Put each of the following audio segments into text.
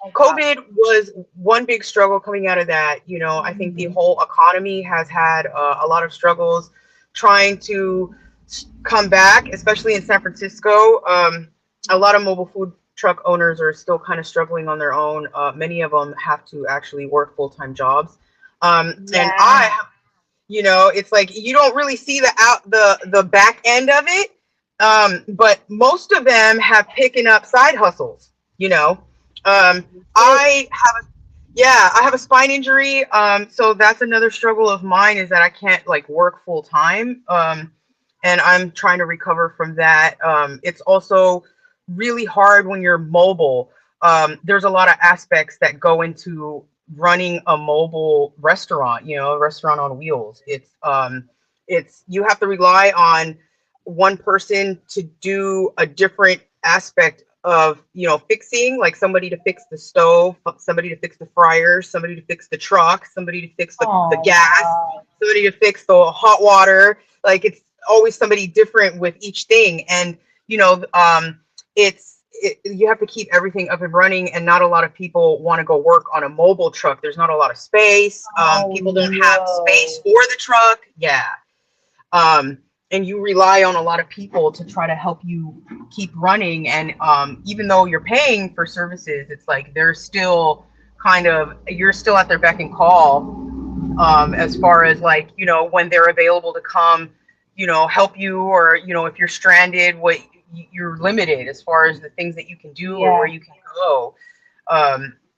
Oh God. COVID was one big struggle coming out of that. I think the Mhm. whole economy has had a lot of struggles trying to come back, especially in San Francisco. A lot of mobile food truck owners are still kind of struggling on their own. Many of them have to actually work full-time jobs. And Yeah. it's like you don't really see the back end of it. But most of them have picking up side hustles. You know, It, I have yeah, I have a spine injury. So that's another struggle of mine is that I can't like work full time. And I'm trying to recover from that. It's also really hard when you're mobile. There's a lot of aspects that go into running a mobile restaurant, a restaurant on wheels. It's you have to rely on one person to do a different aspect of fixing, like somebody to fix the stove, somebody to fix the fryer, somebody to fix the truck, somebody to fix the oh gas, wow. somebody to fix the hot water. Like it's always somebody different with each thing. And you have to keep everything up and running, and not a lot of people want to go work on a mobile truck. There's not a lot of space. Oh People don't have space no. for the truck. Yeah. um, and you rely on a lot of people to try to help you keep running. And even though you're paying for services, it's like they're still you're still at their beck and call, as far as like when they're available to come help you, or if you're stranded, what you're limited as far as the things that you can do or where Yeah. you can go.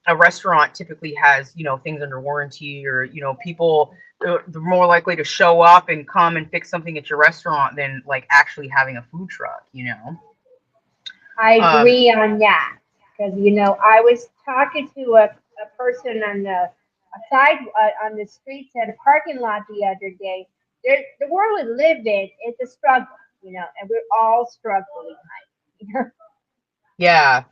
A restaurant typically has things under warranty, or people, they're more likely to show up and come and fix something at your restaurant than like actually having a food truck. I um agree on that because I was talking to a person on a side on the streets at a parking lot the other day. The world we live in is a struggle, and we're all struggling. Right? yeah.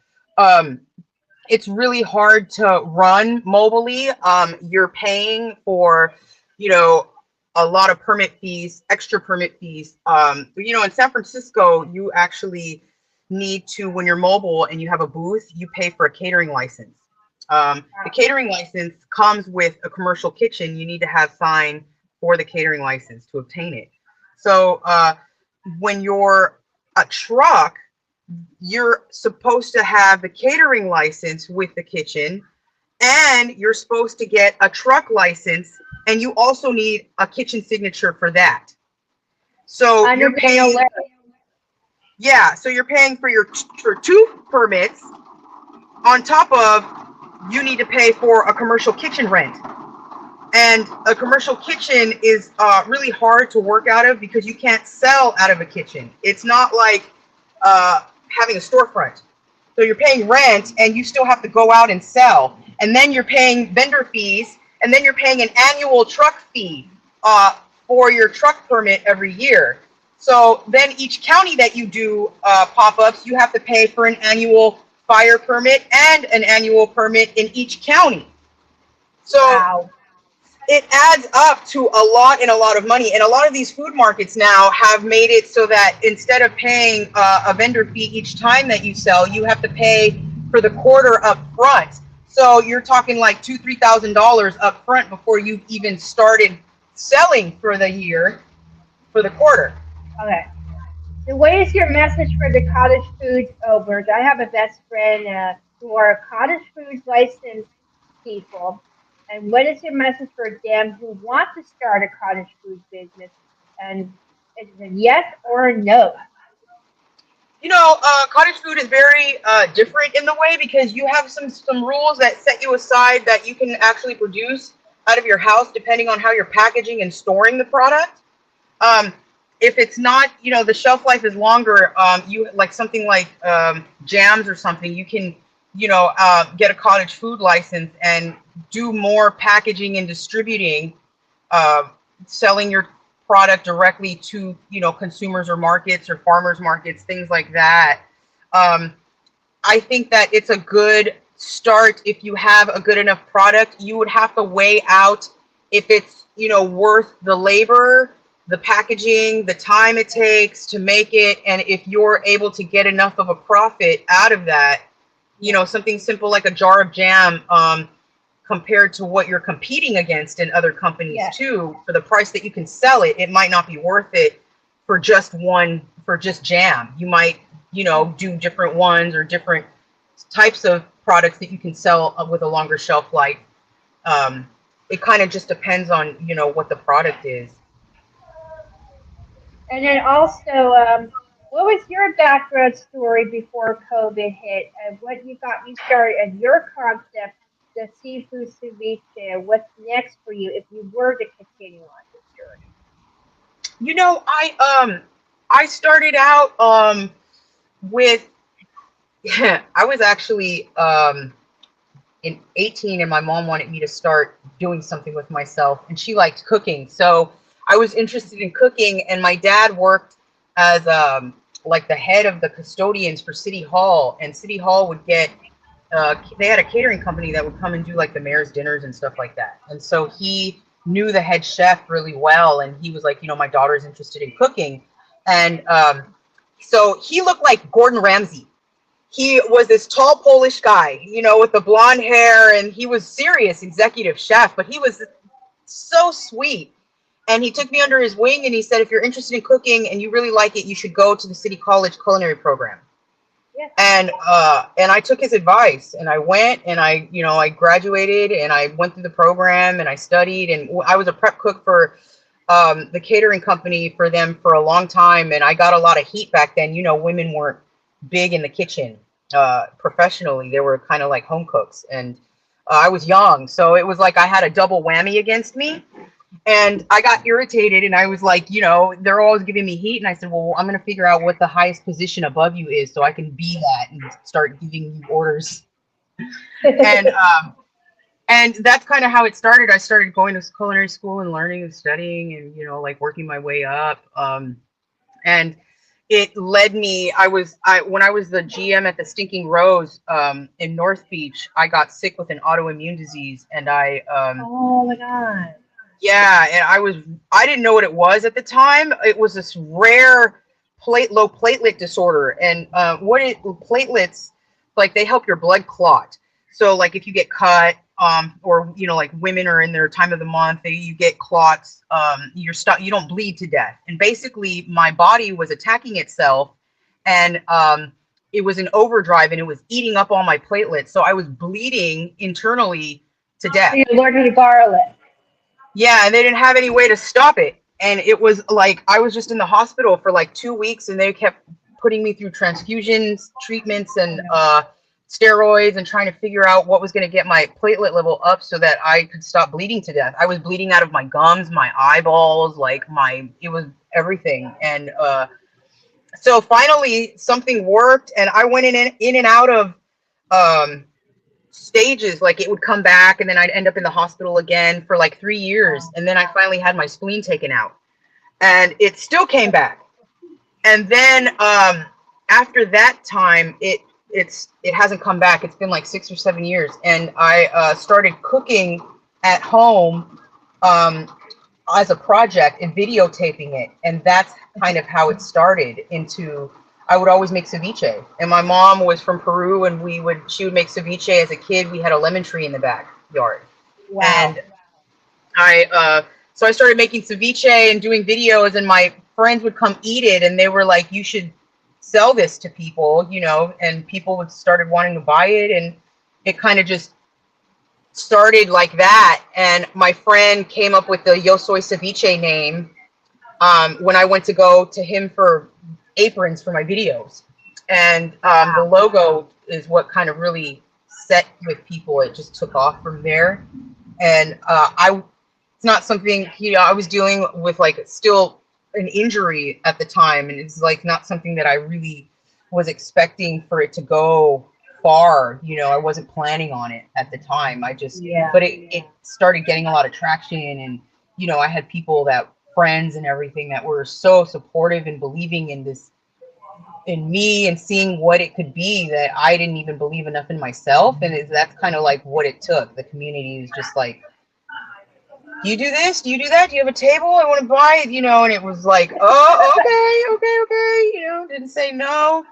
It's really hard to run mobily. You're paying for, you know, a lot of permit fees, extra permit fees. In San Francisco, you actually need to, when you're mobile and you have a booth, you pay for a catering license. The catering license comes with a commercial kitchen. You need to have sign for the catering license to obtain it. So when you're a truck, you're supposed to have the catering license with the kitchen, and you're supposed to get a truck license, and you also need a kitchen signature for that. So I you're never been paying, aware. yeah, so you're paying for two permits on top of you need to pay for a commercial kitchen rent. And a commercial kitchen is really hard to work out of because you can't sell out of a kitchen. It's not like uh, having a storefront. So you're paying rent and you still have to go out and sell. And then you're paying vendor fees, and then you're paying an annual truck fee for your truck permit every year. So then each county that you do pop-ups, you have to pay for an annual fire permit and an annual permit in each county. So Wow. it adds up to a lot, and a lot of money. And a lot of these food markets now have made it so that instead of paying a vendor fee each time that you sell, you have to pay for the quarter up front. So you're talking like $2,000-3,000 up front before you've even started selling for the year, for the quarter. Okay. So what is your message for the cottage food owners? I have a best friend who are cottage food licensed people. And what is your message for them who want to start a cottage food business? And is it a yes or a no? Cottage food is very different in the way because you have some rules that set you aside that you can actually produce out of your house depending on how you're packaging and storing the product. Um, if it's not, the shelf life is longer. You like something like jams or something. You can, get a cottage food license and do more packaging and distributing, uh, selling your product directly to consumers or markets or farmers markets, things like that. um, I think that it's a good start. If you have a good enough product, you would have to weigh out if it's worth the labor, the packaging, the time it takes to make it, and if you're able to get enough of a profit out of that you know, something simple like a jar of jam, compared to what you're competing against in other companies Yeah. too, for the price that you can sell it, it might not be worth it for just for just jam. You might, you know, do different ones or different types of products that you can sell with a longer shelf life. Um, it kind of just depends on, you know, what the product is. And then also, what was your background story before COVID hit, and what you got you started and your concept, the seafood ceviche? What's next for you if you were to continue on this journey? You know, I started out with I was actually in 18 and my mom wanted me to start doing something with myself, and she liked cooking. So I was interested in cooking, and my dad worked as like the head of the custodians for City Hall, and City Hall would get they had a catering company that would come and do like the mayor's dinners and stuff like that. And so he knew the head chef really well, and he was like, you know, my daughter's interested in cooking. And so he looked like Gordon Ramsay. He was this tall Polish guy, you know, with the blonde hair, and he was serious executive chef, but he was so sweet. And he took me under his wing, and he said, if you're interested in cooking and you really like it, you should go to the City College culinary program. Yeah. And I took his advice, and I went, and I, you know, I graduated, and I went through the program, and I studied, and I was a prep cook for the catering company for them for a long time. And I got a lot of heat back then. You know, women weren't big in the kitchen professionally. They were kind of like home cooks, and I was young, so it was like I had a double whammy against me. And I got irritated, and I was like, you know, they're always giving me heat. And I said, well, I'm going to figure out what the highest position above you is so I can be that and start giving you orders. And and that's kind of how it started. I started going to culinary school and learning and studying and, you know, like working my way up. And it led me, when I was the GM at the Stinking Rose in North Beach, I got sick with an autoimmune disease, and Oh my God. yeah, and I didn't know what it was at the time. It was this rare low platelet disorder, and platelets, like, they help your blood clot. So like if you get cut, or, you know, like women are in their time of the month, you get clots, you don't bleed to death. And basically my body was attacking itself, and it was in overdrive, and it was eating up all my platelets. So I was bleeding internally to So death. you're allergic to garlic. Yeah, and they didn't have any way to stop it. And it was like I was just in the hospital for like 2 weeks, and they kept putting me through transfusions, treatments, and steroids, and trying to figure out what was going to get my platelet level up so that I could stop bleeding to death. I was bleeding out of my gums, my eyeballs, like it was everything. And so finally something worked, and I went in and out of um, stages. Like it would come back, and then I'd end up in the hospital again for like 3 years, and then I finally had my spleen taken out, and it still came back. And then after that time, it hasn't come back. It's been like 6 or 7 years, and I started cooking at home as a project and videotaping it, and that's kind of how it started into. I would always make ceviche, and my mom was from Peru, and she would make ceviche as a kid. We had a lemon tree in the backyard. Wow. And so I started making ceviche and doing videos, and my friends would come eat it, and they were like, you should sell this to people, you know, and people would started wanting to buy it, and it kind of just started like that. And my friend came up with the yosoy ceviche name when I went to go to him for aprons for my videos. And the logo is what kind of really set with people. It just took off from there. And it's not something, you know, I was dealing with, like, still an injury at the time, and it's like not something that I really was expecting for it to go far. You know, I wasn't planning on it at the time. But it started getting a lot of traction, and, you know, I had friends and everything that were so supportive and believing in me and seeing what it could be that I didn't even believe enough in myself. And that's kind of like what it took. The community is just like, do you do this? Do you do that? Do you have a table? I want to buy it, you know. And it was like, oh, okay, you know, didn't say no.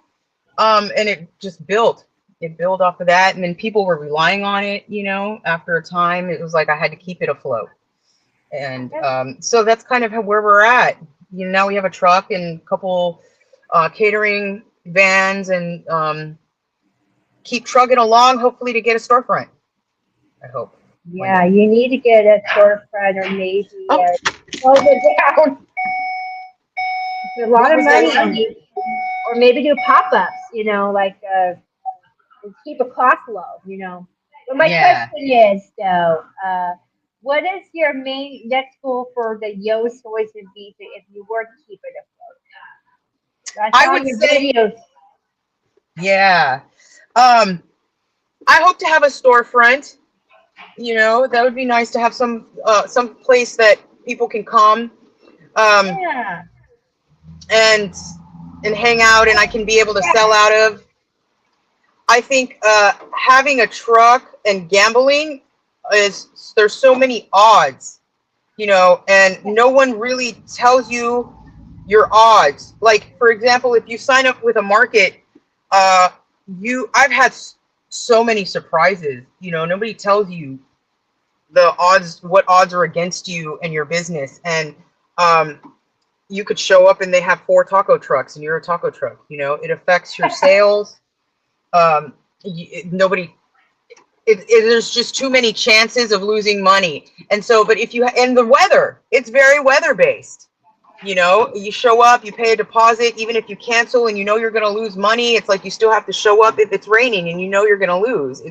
And it just built. it built off of that, and then people were relying on it. After a time, it was like I had to keep it afloat, and so that's kind of where we're at. Now we have a truck and a couple catering vans, and keep trucking along. Hopefully, to get a storefront. I hope one Yeah, day. you need to get a storefront or maybe Oh, close it down. It's a lot what of was money, that? or maybe do pop-ups. Like keep a cost low. But my Yeah, question is though, what is your main next goal for the Yo Soys and Beats if you were to keep it afloat? I I saw would your say, videos. yeah. Um, I hope to have a storefront. That would be nice to have some place that people can come, um, Yeah. and hang out, and I can be able to sell out of. I think having a truck and gambling there's so many odds, and no one really tells you your odds. Like, for example, if you sign up with a market, uh, I've had so many surprises. Nobody tells you what odds are against you and your business, and um, you could show up and they have 4 taco trucks and you're a taco truck. It affects your sales. Um, Nobody. There's just too many chances of losing money, and so. But if you and the weather, it's very weather based. You show up, you pay a deposit, even if you cancel and you're going to lose money. It's like you still have to show up if it's raining and you're going to lose.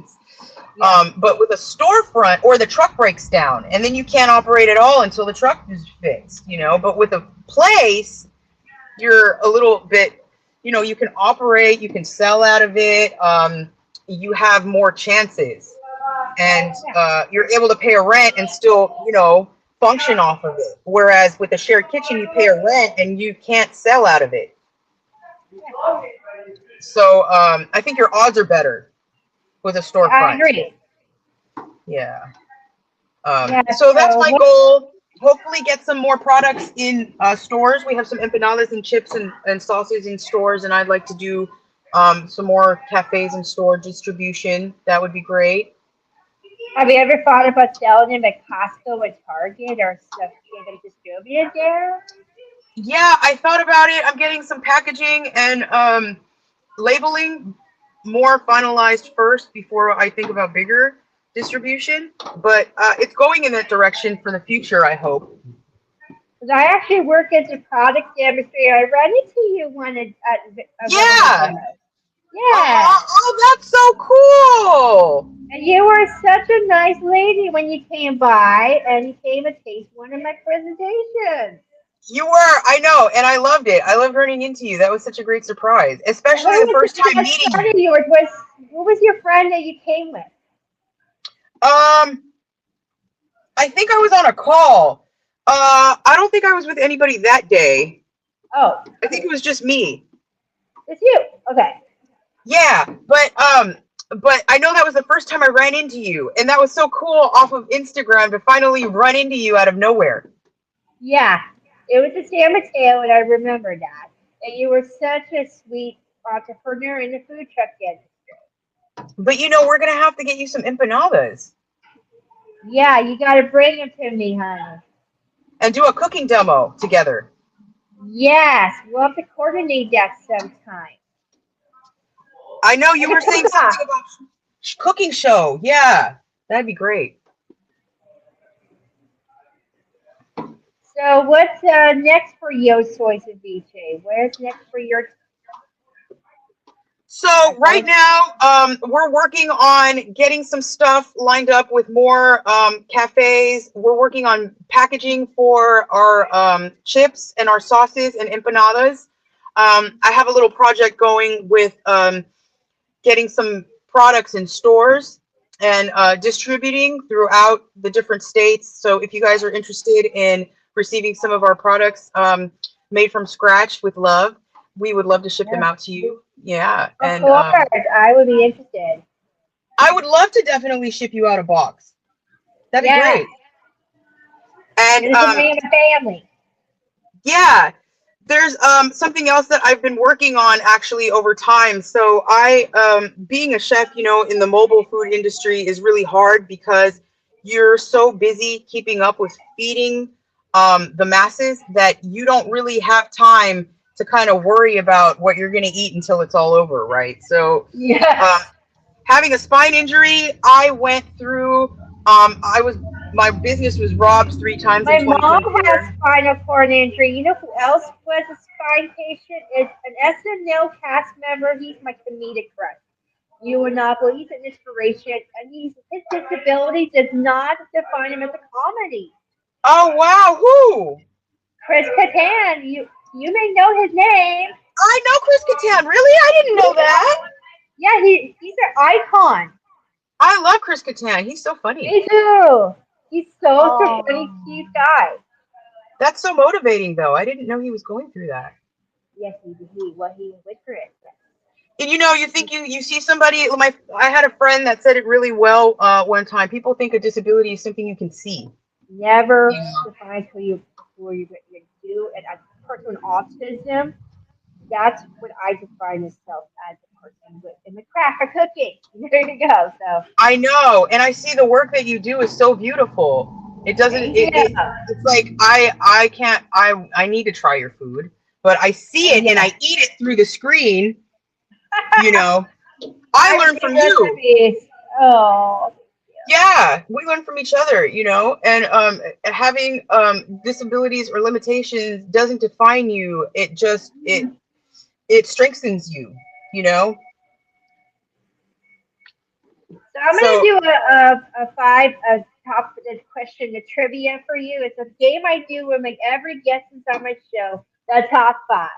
Yeah. But with a storefront, or the truck breaks down and then you can't operate at all until the truck is fixed. But with a place, you're a little bit, you can operate, you can sell out of it. You have more chances, and you're able to pay a rent and still, function off of it. Whereas with a shared kitchen, you pay a rent and you can't sell out of it. So I think your odds are better with a Yeah, I storefront. agree. Yeah. Yeah. So that's So my goal. Hopefully get some more products in stores. We have some empanadas and chips and sauces in stores, and I'd like to do some more cafes and store distribution. That would be great. have you ever thought about selling them at Costco or Target or stuff, get them distributed there? Yeah, I thought about it. I'm getting some packaging and labeling more finalized first before I think about bigger distribution. But it's going in that direction for the future, I hope. Because I actually work as a product demonstrator. I ran into you at one of my Yeah. demos. Yeah. Oh, that's so cool. And you were such a nice lady when you came by and you came and taste one of my presentations. You were, I know, and I loved it. I loved running into you. That was such a great surprise, And who especially the was first the time best meeting friend you. of yours? Who was your friend that you came with? Um, I think I was on a call. I don't think I was with anybody that day. Oh, I think it was just me. it's you. Okay. Yeah, but I know that was the first time I ran into you, and that was so cool off of Instagram to finally run into you out of nowhere. Yeah. It was a San Mateo, and I remember that. And you were such a sweet entrepreneur in the food truck industry. But we're gonna have to get you some empanadas Yeah, you got to bring them to me, honey. and do a cooking demo together. Yes, we'll have to coordinate that sometime. I know you Like a were saying cook-off. something about cooking show. Yeah, that'd be great. So what's next for Yosoy Ceviche? Where's next for your So right going? now, we're working on getting some stuff lined up with more cafes. We're working on packaging for our chips and our sauces and empanadas. I have a little project going with getting some products in stores and distributing throughout the different states. So if you guys are interested in receiving some of our products made from scratch with love, we would love to ship them Yeah. out to you. Yeah, Of and course, I would be interested. I would love to definitely ship you out a box. That'd be Yeah, great. And you're the man of family. yeah, There's something else that I've been working on actually over time. So I being a chef, you know, in the mobile food industry is really hard because you're so busy keeping up with feeding the masses that you don't really have time to kind of worry about what you're going to eat until it's all over, right? So Yes. um, having a spine injury, I went through I was my business was robbed 3 times in My mom has 2024. spinal cord injury. You know who else was a spine patient? Is an SNL cast member. He's my comedic crush. You and Apple. He's an inspiration, and his disability does not define him as a comedy. Oh wow, who? Chris Kattan, you may know his name. I know Chris Kattan. Really? I didn't know that. Yeah, he's an icon. I love Chris Kattan. He's so funny. Me too. He's so funny, Oh, cute guy. that's so motivating, though. I didn't know he was going through that. Yes, he went through it. And you know, you think you see somebody. I had a friend that said it really well one time. People think a disability is something you can see. Never Yeah. defines what you do. And as a person with autism, that's what I define myself as a person with in the craft of cooking. There you go. So I know, and I see the work that you do is so beautiful. It doesn't. thank you. It's like I can't. I need to try your food, but I see Oh it and I yeah. eat it through the screen. You know, I I learn see from you. recipes. Oh, Yeah, we learn from each other, you know, and having disabilities or limitations doesn't define you. It just it strengthens you, you know. so I'm gonna So do a five a top this question, the trivia for you. It's a game I do with like every guest is on my show. The top five.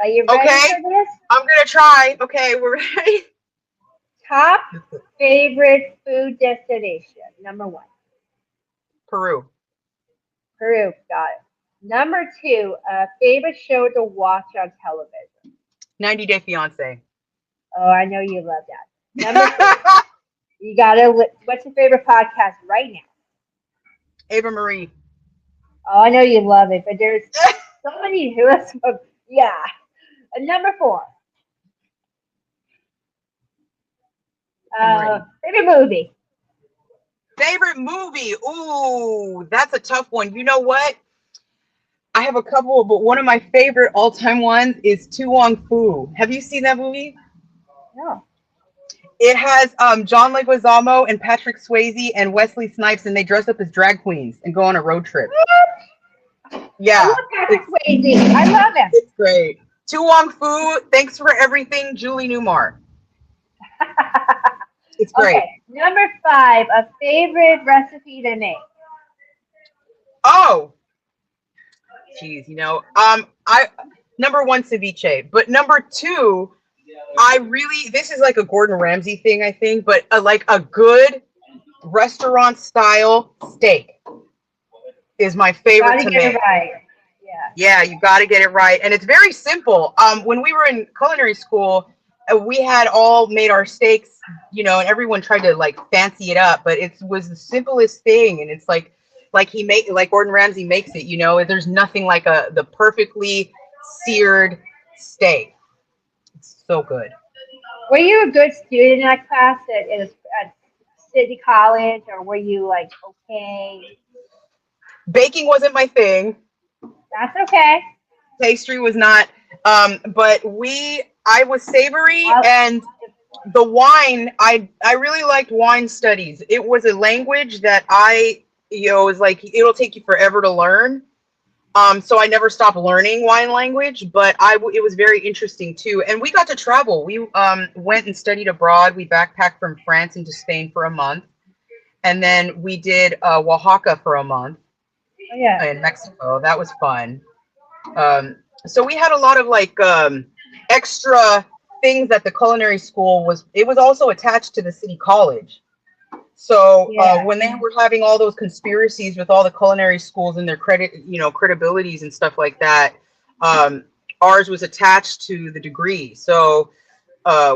Are you ready okay, for this? I'm gonna try. Okay, we're ready. Top favorite food destination. Number one, Peru, Peru. Got it. Number two, favorite show to watch on television. 90 Day Fiance. Oh, I know you love that. Number three, you gotta. What's your favorite podcast right now? Ava Marie. Oh, I know you love it, but there's so many who else. Yeah. And number four, I'm ready. favorite movie. Favorite movie? Ooh, that's a tough one. You know what? I have a couple, but one of my favorite all-time ones is Tu Wong Fu. Have you seen that movie? No. It has John Leguizamo and Patrick Swayze and Wesley Snipes, and they dress up as drag queens and go on a road trip. I Yeah, love Patrick it's Swayze. I love him. it's great. Tu Wong Fu, thanks for everything, Julie Newmar. It's great. Okay. Number five, a favorite recipe to make. Oh, geez, you know, I number one ceviche, but number two, I really this is like a Gordon Ramsay thing, I think, but like a good restaurant style steak is my favorite Gotta to get it make. right. Yeah. Yeah, you got to get it right, and it's very simple. When we were in culinary school, we had all made our steaks, you know, and everyone tried to like fancy it up, but it was the simplest thing, and it's like Gordon Ramsay makes it. You know, there's nothing like the perfectly seared steak. It's so good. Were you a good student in that class at City College, or were you like okay? Baking wasn't my thing. That's okay. Pastry was not. But I was savory, I'll, and the wine, I really liked wine studies. It was a language that was like it'll take you forever to learn. So I never stopped learning wine language, but it was very interesting too. And we got to travel. We went and studied abroad. We backpacked from France into Spain for a month, and then we did Oaxaca for a month oh, yeah. in Mexico. That was fun. So we had a lot of like extra things that the culinary school was. It was also attached to the city college. So Yeah. when they were having all those conspiracies with all the culinary schools and their credibilities and stuff like that, ours was attached to the degree. So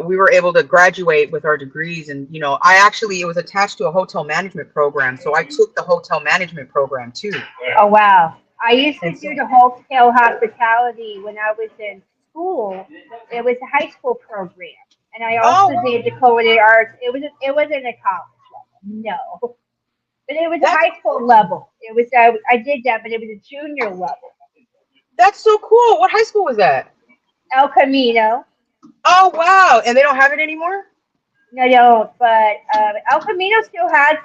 we were able to graduate with our degrees. And, you know, it was attached to a hotel management program. So I took the hotel management program too. Oh wow. I used to And do so, the hotel hospitality when I was in school. It was a high school program, and I oh, also did the culinary arts. It wasn't a college level, no, but it was a that's high school level. It was I did that, but it was a junior level. that's so cool. What high school was that? El Camino. Oh wow, and they don't have it anymore. No, no, but El Camino still has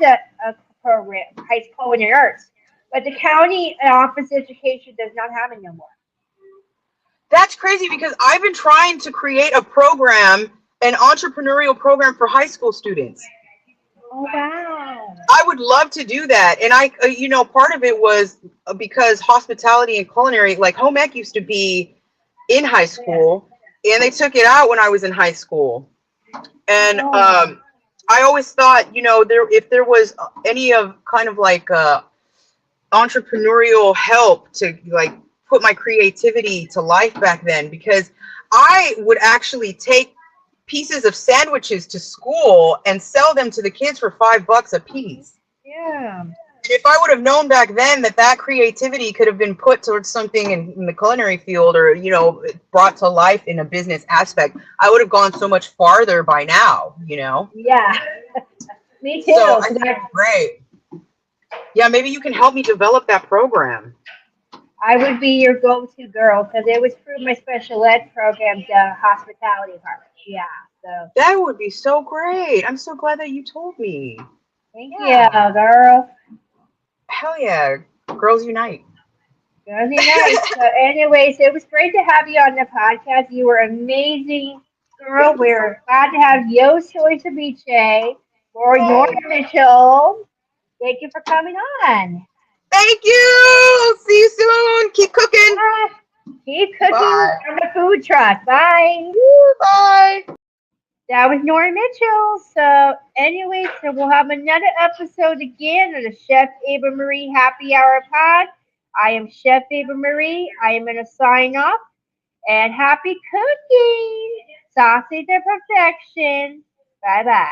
a program, high school culinary arts, but the county office education does not have it no more. That's crazy because I've been trying to create a program, an entrepreneurial program for high school students. Oh wow. I would love to do that. And part of it was because hospitality and culinary, like home ec used to be in high Yeah. school, and they took it out when I was in high school. And Oh. I always thought, if there was any of kind of like entrepreneurial help to like put my creativity to life back then, because I would actually take pieces of sandwiches to school and sell them to the kids for $5 a piece. Yeah. If I would have known back then that that creativity could have been put towards something in the culinary field, or brought to life in a business aspect, I would have gone so much farther by now. Yeah. Me So too. I 'Cause think it's great. Yeah, maybe you can help me develop that program. I would be your go-to girl because it was through my special ed program, the hospitality part. Yeah. So That would be so great. I'm so glad that you told me. thank you, Yeah. girl. Hell yeah. Girls unite. That was nice. So, anyways, it was great to have you on the podcast. You were amazing, girl. Thank you so We're glad to have yosoy ceviche or Nora much. Mitchell. Thank you for coming on. Thank you. See you soon. Keep cooking. Bye. Keep cooking Bye. from the food truck. Bye. Bye. That was Nora Mitchell. So, anyway, so we'll have another episode again of the Chef Ava Marie Happy Hour Pod. I am Chef Ava Marie. I am going to sign off and happy cooking. Sausage to perfection. Bye bye.